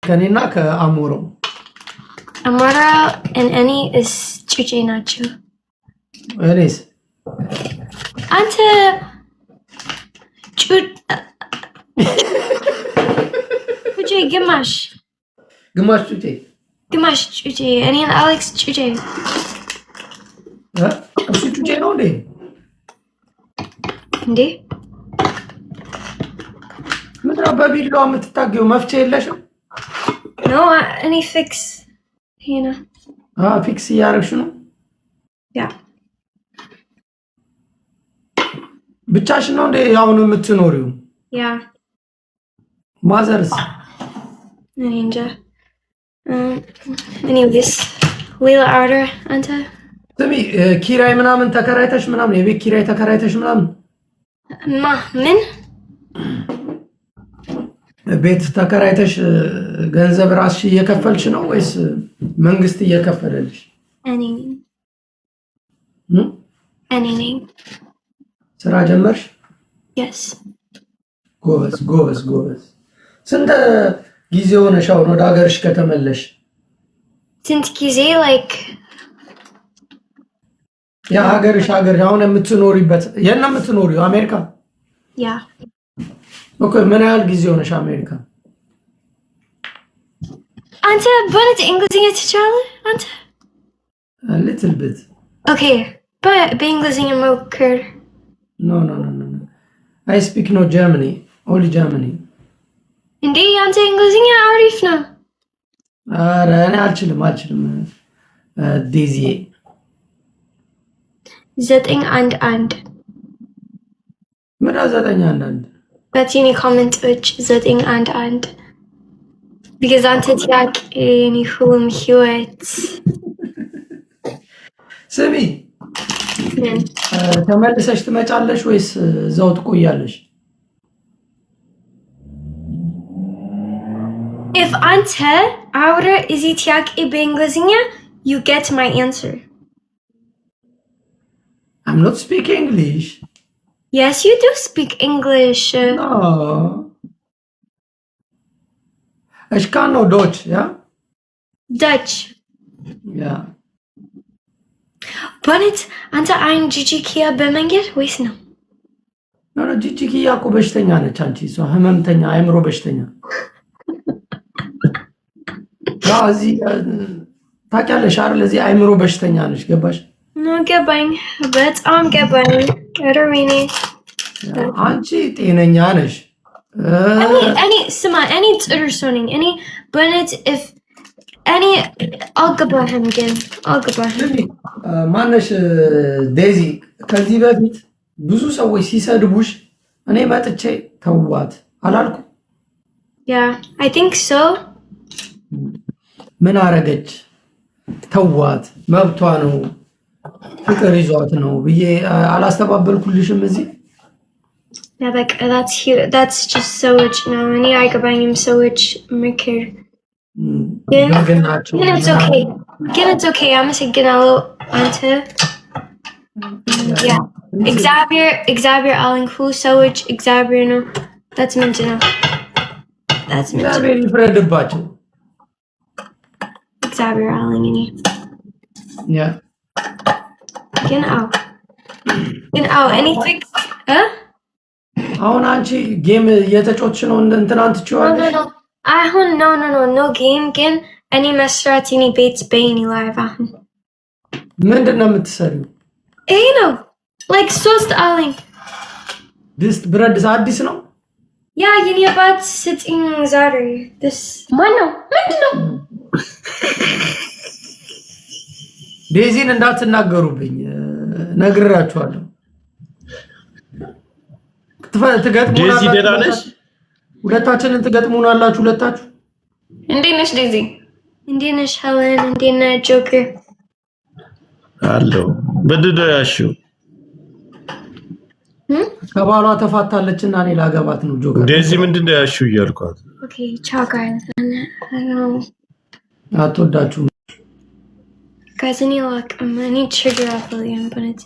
ከኔና ከአሞሮ Amara and Annie is Chuche Nacho. እኔስ Ante Chuche Gimash. ግማሽ ጩጬ Gimash Chuche. Annie and Alex Chuche. እሱ ጩጬ ነው እንዴ? እንዴ ምንድነው በቢላዋ የምትታገው? መፍቻ የለሽም? No, any fix. Hina. ፊክስ እያደረግሽ ነው? Yeah. ብቻሽን ነው እንዴ አሁን የምትኖሪው? Yeah. ማዘርስ? Ninja. Anyways, Lila Arder, Ante. ስሚ ኪራይ ምናምን ተከራይተሽ ምናምን የቤት ኪራይ ተከራይተሽ ምናምን ምን ቤት ተከራይተሽ ገንዘብ ራስሽ እየከፈልሽ ነው ወይስ መንግስት እየከፈለልሽ? እኔ ስራ ጀመርሽ? Yes. ጎበዝ ስንት ጊዜ ሆነሽ አሁን ወደ ሀገርሽ ከተመለሽ? ስንት ጊዜ like ያ ሀገር አሁን የምትኖሪበት የት ነው የምትኖሪው? አሜሪካ? Yeah. ኦኬ ምን ያህል ጊዜ ሆነሽ አሜሪካ? አንተ በእውነት እንግሊዝኛ ትችላለህ? አንተ a little bit. Okay, በእንግሊዝኛ ሞክር። No. I speak no Germany, only Germany. እንዴ አንተ እንግሊዝኛ አሪፍ ነው። ኧረ እኔ አልችልም ዴዚ 911 ምን 911 በቲኒ ኮሜንቶች 911 because አንተ ጥያቄ የኔ ሁሉም ህይወት ስሚ ተመልሰሽ ትመጫለሽ ወይስ እዛው ትቆያለሽ? If አንተ አውረ እዚህ ጥያቄ በእንግሊዝኛ you get my answer. I'm not speaking English. Yes, you do speak English. No. Ich kann nur Deutsch, ja? Dutch. Ja. በእውነት አንተ አይን ጂጂኪያ በመንገድ ወይስ ነው? No, ጂጂኪያ እኮ በሽተኛ ነች አንቺ እሷ ህመምተኛ አይምሮ በሽተኛ እዚህ ታውቂያለሽ አይደል? እዚህ አይምሮ በሽተኛ ነች ገባሽ? ገባኝ በጣም ገባኝ። ረዊኔ አንቺ ጤነኛ ነሽ። እኔ ጥሩ ሰው ነኝ። እኔ በእውነት እኔ አልገባህም ግን ማነሽ ዴዚ ከዚህ በፊት ብዙ ሰዎች ሲሰድቡሽ እኔ መጥቼ ተዋት አላልኩ? Yeah, I think so. ምን አረገች? ተዋት መብቷ ነው ፍቅር ይዟት ነው ብዬ አላስተባበልኩልሽም እዚህ? Yeah, like that's just ሰዎች ነው። እኔ አይገባኝም ሰዎች ምክር ግን it's okay. አመሰግናለሁ አንተ። Yeah, እግዚአብሔር አለኝ ሁሉ ሰዎች እግዚአብሔር ነው። That's ምንድን ነው? እግዚአብሔር ይፍረድባቸው። እግዚአብሔር አለኝ እኔ ግን anything አሁን አንቺ ጌም እየተጫወትሽ ነው እንትናን ትችዋለሽ? አሁን no game ግን እኔ መስራት እኔ ቤት በይኒ ላይቭ አሁን ምንድን ነው የምትሰሪው? ይሄ ነው like ሶስት አለኝ ድስት ብረት ድስት አዲስ ነው? ያ የኔ አባት ስጥኝ ዛሬ ማነው ምንድን ነው? ዴዚን እንዳትናገሩብኝ ነግራችኋለሁ። ዴዚ ደህና ነሽ? ሁለታችንን ትገጥሙናላችሁ ሁለታችሁ? እንዴት ነሽ ዴዚ? እንዴት ነሽ ሄለን? እንዴት ነህ ጆከር? አሎ በድዶ ያሽው ከባሏ ተፋታለችና እኔ ላገባት ነው ጆከር። ዴዚ ምንድነው ያሽው እያልኳት? ኦኬ ቻው ጋይስ። አትወዳችሁም guys? I need trigger off William, but it's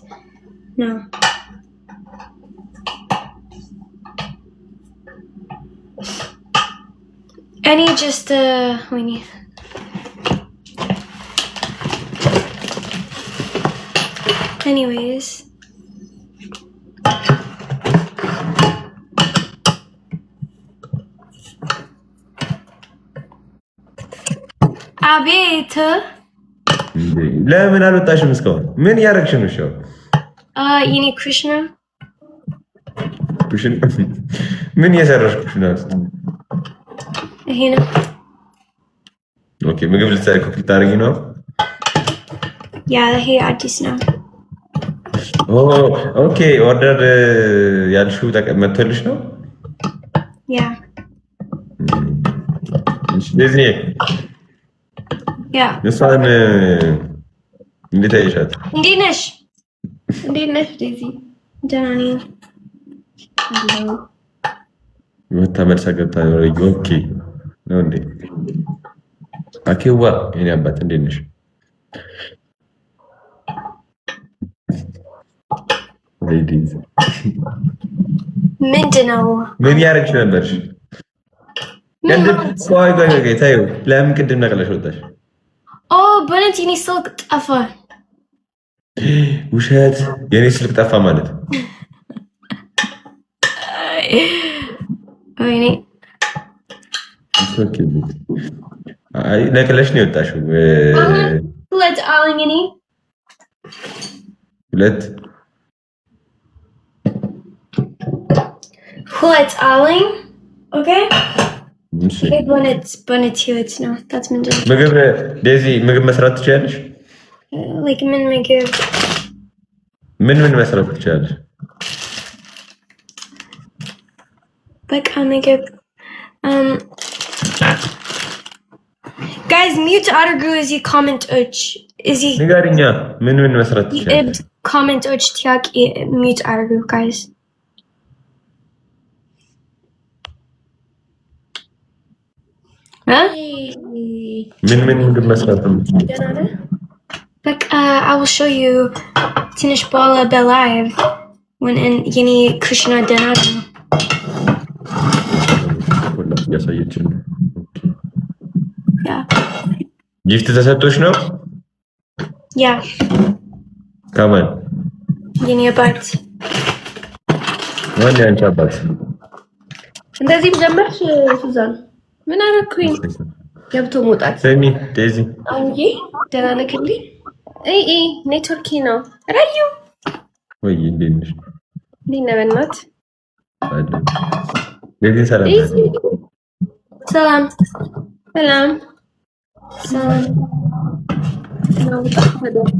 no. Any just ወይኔ anyways አቤት ለምን አልወጣሽም እስካሁን ምን ያረግሽ ነው ሻው የኔ ኩሽና ምን እየሰራሽ ኩሽና ይሄ ነው ኦኬ ምግብ ልትሰሪ ኩክ ልታረጊ ነው ያ ይሄ አዲስ ነው ኦኬ ኦርደር ያልሽው መጥቶልሽ ነው ያ ስለዚህ ያ እሷን እንዴት አይሻት እንዴት ነሽ ዴዚ ደህና ነኝ ተመልሳ ገብታ ነው ኦኬ ነው እንዴ አኬዋ የኔ አባት እንዴት ነሽ ሌዲዝ ምንድነው ምን ያረግሽ ነበርሽ ቅድም ቆይ ታዩ ለምን ቅድም ነቅለሽ ወጣሽ በእውነት የኔ ስልክ ጠፋ ውሸት የኔ ስልክ ጠፋ ማለት ወይኔ ኦኬ አይ ነቅለሽ ነው የወጣሽው ሁለት አለኝ እኔ ሁለት አለኝ ኦኬ በእውነት ህይወት ነው that's ምንድን ነው ምግብ ዴዚ ምግብ መስራት ትችያለሽ like ምን ምግብ ምን መስራት ትችያለሽ በቃ ምግብ guys mute አድርጉ እዚህ ኮሜንቶች እዚህ ንገሪኛ ምን መስራት ትችያለሽ ኮሜንቶች ጥያቄ mute አድርጉ guys ምን ምግብ መስራት ነው በቃ I will show you ትንሽ በኋላ በላይቭ when in የኔ ኩሽና ደህና ነው ያሳየችን ያ ጊፍት ተሰጥቶሽ ነው ያ ከማን የኔ አባት ማን ያንቺ አባት እንደዚህ ጀመርሽ ሱዛን ምን አረኩኝ ገብቶ መውጣት ሰሚ ዴዚ አንጂ ደህና ነክልኝ ኔትወርክ ነው ራዩ ወይ እንዴት ነሽ ሊነበናት ዴዚ ሰላም ሰላም ሰላም ሰላም